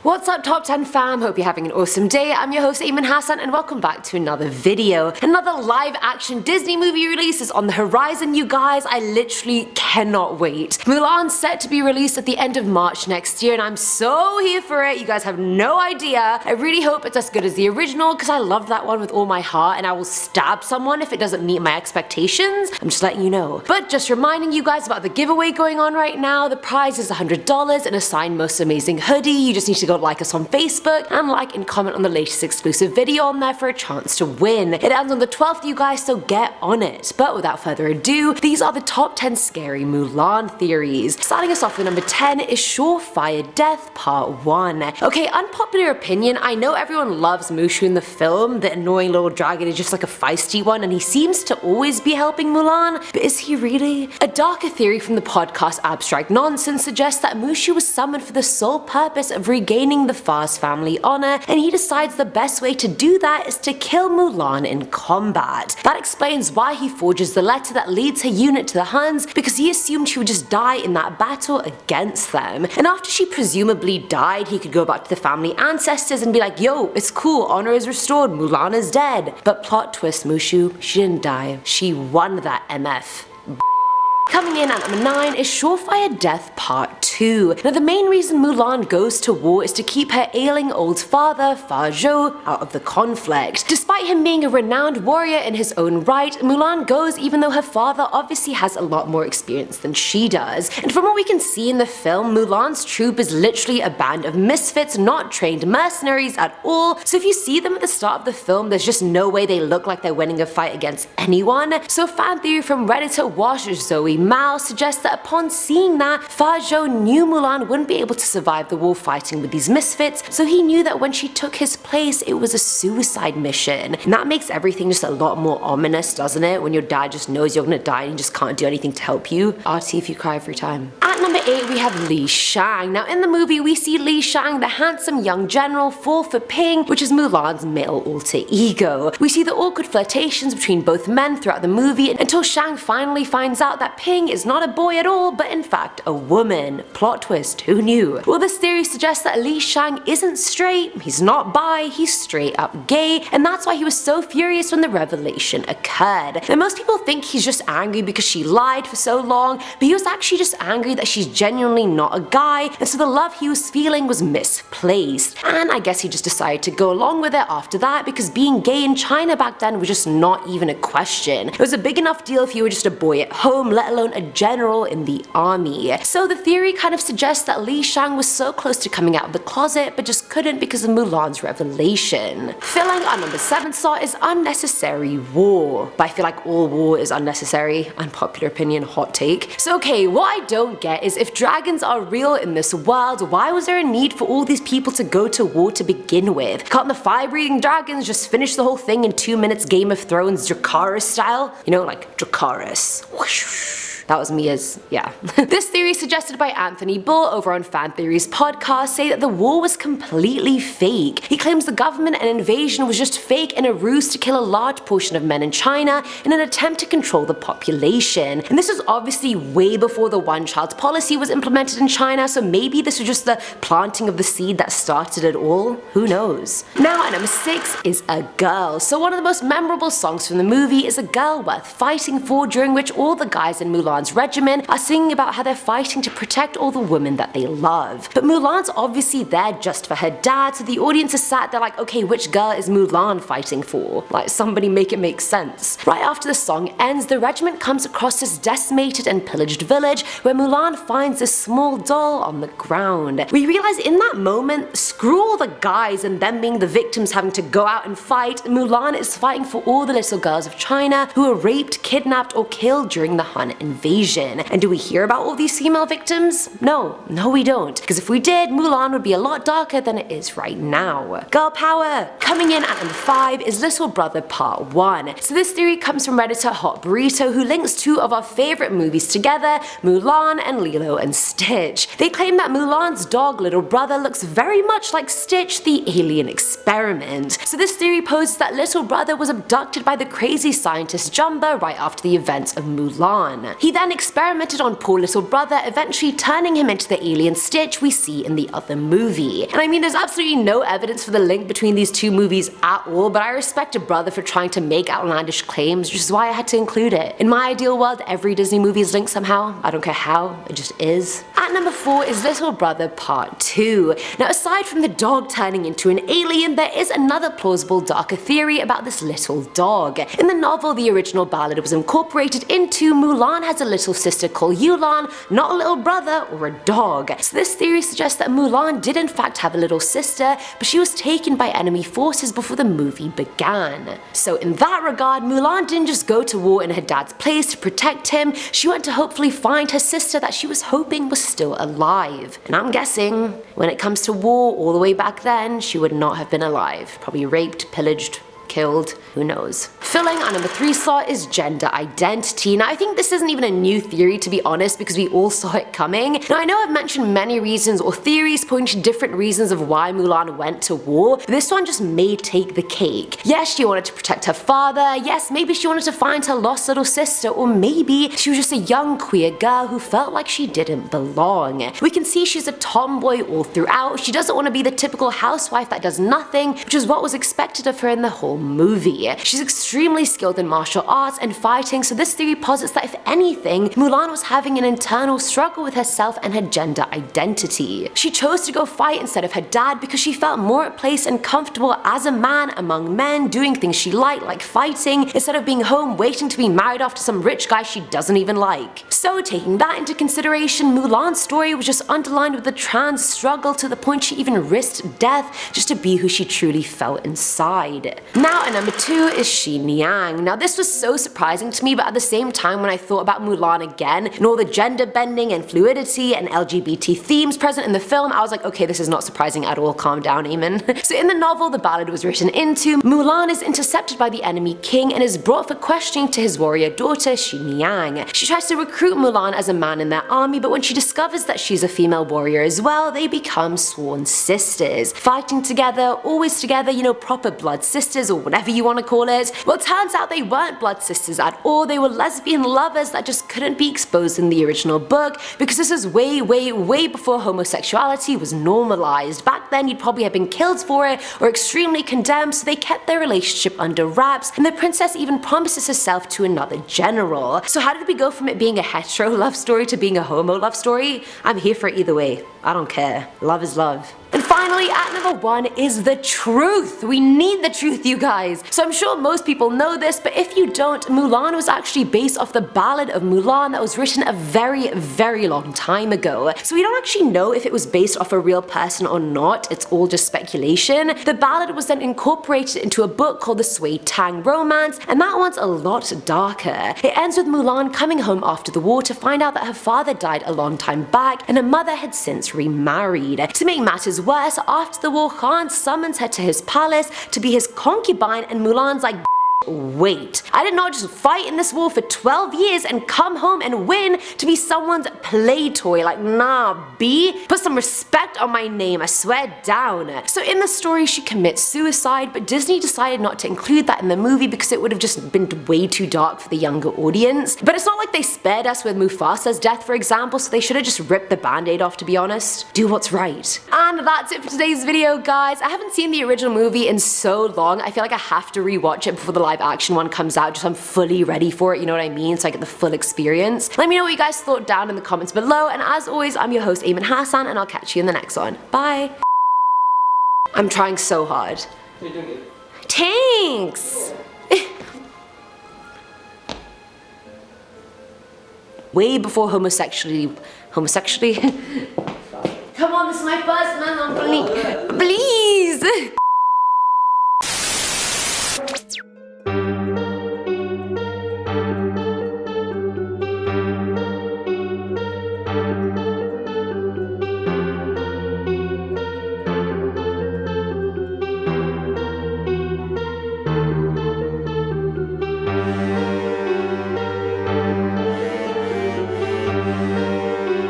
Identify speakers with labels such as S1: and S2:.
S1: What's up top 10 fam, hope you're having an awesome day. I'm your host Ayman Hassan and welcome back to another video. Another live action Disney movie release is on the horizon, you guys. I literally cannot wait. Mulan's set to be released at the end of March next year and I'm so here for it. You guys have no idea. I really hope it's as good as the original because I loved that one with all my heart and I will stab someone if it doesn't meet my expectations. I'm just letting you know. But just reminding you guys about the giveaway going on right now. The prize is $100 and a signed Most Amazing hoodie. You just need to go like us on Facebook and like and comment on the latest exclusive video on there for a chance to win. It ends on the 12th, you guys, so get on it. But without further ado, these are the top 10 scary Mulan theories. Starting us off with number 10 is Surefire Death Part 1. Okay, unpopular opinion, I know everyone loves Mushu in the film. The annoying little dragon is just like a feisty one and he seems to always be helping Mulan, but is he really? A darker theory from the podcast Abstract Nonsense suggests that Mushu was summoned for the sole purpose of regaining the Far's family honor, and he decides the best way to do that is to kill Mulan in combat. That explains why he forges the letter that leads her unit to the Huns, because he assumed she would just die in that battle against them. And after she presumably died, he could go back to the family ancestors and be like, yo, it's cool, honor is restored, Mulan is dead. But plot twist, Mushu, she didn't die. She won that MF. Coming in at number 9 is Surefire Death Part 2. Now the main reason Mulan goes to war is to keep her ailing old father, Fa Zhou, out of the conflict. Despite him being a renowned warrior in his own right, Mulan goes even though her father obviously has a lot more experience than she does. And from what we can see in the film, Mulan's troop is literally a band of misfits, not trained mercenaries at all, so if you see them at the start of the film, there's just no way they look like they're winning a fight against anyone. So fan theory from Redditor Wash Zoe Mao suggests that upon seeing that, Fa Zhou knew Mulan wouldn't be able to survive the war fighting with these misfits, so he knew that when she took his place, it was a suicide mission. And that makes everything just a lot more ominous, doesn't it? When your dad just knows you're gonna die and he just can't do anything to help you. RT if you cry every time. At number 8 we have Li Shang. Now in the movie we see Li Shang, the handsome young general, fall for Ping, which is Mulan's male alter ego. We see the awkward flirtations between both men throughout the movie until Shang finally finds out that Ping is not a boy at all, but in fact a woman. Plot twist, who knew? Well, this theory suggests that Li Shang isn't straight, he's not bi, he's straight up gay, and that's why he was so furious when the revelation occurred. Now most people think he's just angry because she lied for so long, but he was actually just angry that she's genuinely not a guy, and so the love he was feeling was misplaced. And I guess he just decided to go along with it after that because being gay in China back then was just not even a question. It was a big enough deal if you were just a boy at home, let alone a general in the army. So the theory kind of suggests that Li Shang was so close to coming out of the closet but just couldn't because of Mulan's revelation. Filling our number 7 slot is unnecessary war. But I feel like all war is unnecessary. Unpopular opinion, hot take. So okay, what I don't get is if dragons are real in this world, why was there a need for all these people to go to war to begin with? Can't the fire-breathing dragons just finish the whole thing in 2 minutes Game of Thrones Dracarys style? You know, like Dracarys. Whoosh. That was me as, yeah. This theory suggested by Anthony Bull over on Fan Theories podcast say that the war was completely fake. He claims the government and invasion was just fake and a ruse to kill a large portion of men in China in an attempt to control the population. And this was obviously way before the one-child policy was implemented in China, so maybe this was just the planting of the seed that started it all. Who knows? Now at number 6 is A Girl. So one of the most memorable songs from the movie is A Girl Worth Fighting For, during which all the guys in Mulan's regiment are singing about how they're fighting to protect all the women that they love. But Mulan's obviously there just for her dad, so the audience is sat there like, okay, which girl is Mulan fighting for? Like, somebody make it make sense. Right after the song ends, the regiment comes across this decimated and pillaged village where Mulan finds this small doll on the ground. We realize in that moment, screw all the guys and them being the victims having to go out and fight, Mulan is fighting for all the little girls of China who were raped, kidnapped, or killed during the Han invasion. And do we hear about all these female victims? No we don't. Because if we did, Mulan would be a lot darker than it is right now. Girl power! Coming in at number 5 is Little Brother Part 1. So this theory comes from Redditor Hot Burrito, who links 2 of our favorite movies together, Mulan and Lilo and Stitch. They claim that Mulan's dog little brother looks very much like Stitch, the alien experiment. So this theory poses that little brother was abducted by the crazy scientist Jumba right after the events of Mulan. He then experimented on poor little brother, eventually turning him into the alien Stitch we see in the other movie. And I mean, there's absolutely no evidence for the link between these two movies at all, but I respect a brother for trying to make outlandish claims, which is why I had to include it. In my ideal world, every Disney movie is linked somehow. I don't care how, it just is. At number 4 is Little Brother Part 2. Now, aside from the dog turning into an alien, there is another plausible darker theory about this little dog. In the novel, the original ballad was incorporated into Mulan has a little sister called Yulan, not a little brother or a dog. So this theory suggests that Mulan did in fact have a little sister, but she was taken by enemy forces before the movie began. So in that regard, Mulan didn't just go to war in her dad's place to protect him, she went to hopefully find her sister that she was hoping was still alive. And I'm guessing, when it comes to war all the way back then, she would not have been alive. Probably raped, pillaged, killed, who knows. Filling our number 3 slot is gender identity. Now I think this isn't even a new theory, to be honest, because we all saw it coming. Now I know I've mentioned many reasons or theories pointing to different reasons of why Mulan went to war, but this one just may take the cake. Yes, she wanted to protect her father, yes, maybe she wanted to find her lost little sister, or maybe she was just a young queer girl who felt like she didn't belong. We can see she's a tomboy all throughout, she doesn't want to be the typical housewife that does nothing, which is what was expected of her in the whole movie. She's extremely skilled in martial arts and fighting, so this theory posits that if anything, Mulan was having an internal struggle with herself and her gender identity. She chose to go fight instead of her dad because she felt more at place and comfortable as a man among men, doing things she liked like fighting, instead of being home waiting to be married off to some rich guy she doesn't even like. So taking that into consideration, Mulan's story was just underlined with the trans struggle to the point she even risked death just to be who she truly felt inside. Now at number 2 is XIANNIANG. Now this was so surprising to me, but at the same time when I thought about Mulan again and all the gender bending and fluidity and LGBT themes present in the film, I was like, okay, this is not surprising at all, calm down, Eamon. So in the novel the ballad was written into, Mulan is intercepted by the enemy king and is brought for questioning to his warrior daughter XIANNIANG. She tries to recruit Mulan as a man in their army, but when she discovers that she's a female warrior as well, they become sworn sisters, fighting together, always together, you know, proper blood sisters or whatever you want to call it. Well, turns out they weren't blood sisters at all, they were lesbian lovers that just couldn't be exposed in the original book because this was way before homosexuality was normalized. Back then you'd probably have been killed for it or extremely condemned, so they kept their relationship under wraps, and the princess even promises herself to another general. So how did we go from it being a hetero love story to being a homo love story? I'm here for it either way. I don't care. Love is love. And finally, at number 1 is the truth. We need the truth, you guys. So I'm sure most people know this, but if you don't, Mulan was actually based off the ballad of Mulan that was written a very long time ago. So we don't actually know if it was based off a real person or not, it's all just speculation. The ballad was then incorporated into a book called the Sui Tang Romance, and that one's a lot darker. It ends with Mulan coming home after the war to find out that her father died a long time back and her mother had since remarried. To make matters worse, after the war, Khan summons her to his palace to be his concubine, and Mulan's like, wait, I did not just fight in this war for 12 years and come home and win to be someone's play toy. Like, nah, B, put some respect on my name, I swear down. So in the story she commits suicide, but Disney decided not to include that in the movie because it would have just been way too dark for the younger audience. But it's not like they spared us with Mufasa's death, for example, so they should have just ripped the band-aid off, to be honest. Do what's right. And that's it for today's video, guys. I haven't seen the original movie in so long, I feel like I have to rewatch it before the live action one comes out, just so I'm fully ready for it, you know what I mean, so I get the full experience. Let me know what you guys thought down in the comments below, and as always, I'm your host Eamon Hassan, and I'll catch you in the next one. Bye! I'm trying so hard. You're doing it. Thanks! Way before homosexuality. Come on, this is my first man, please!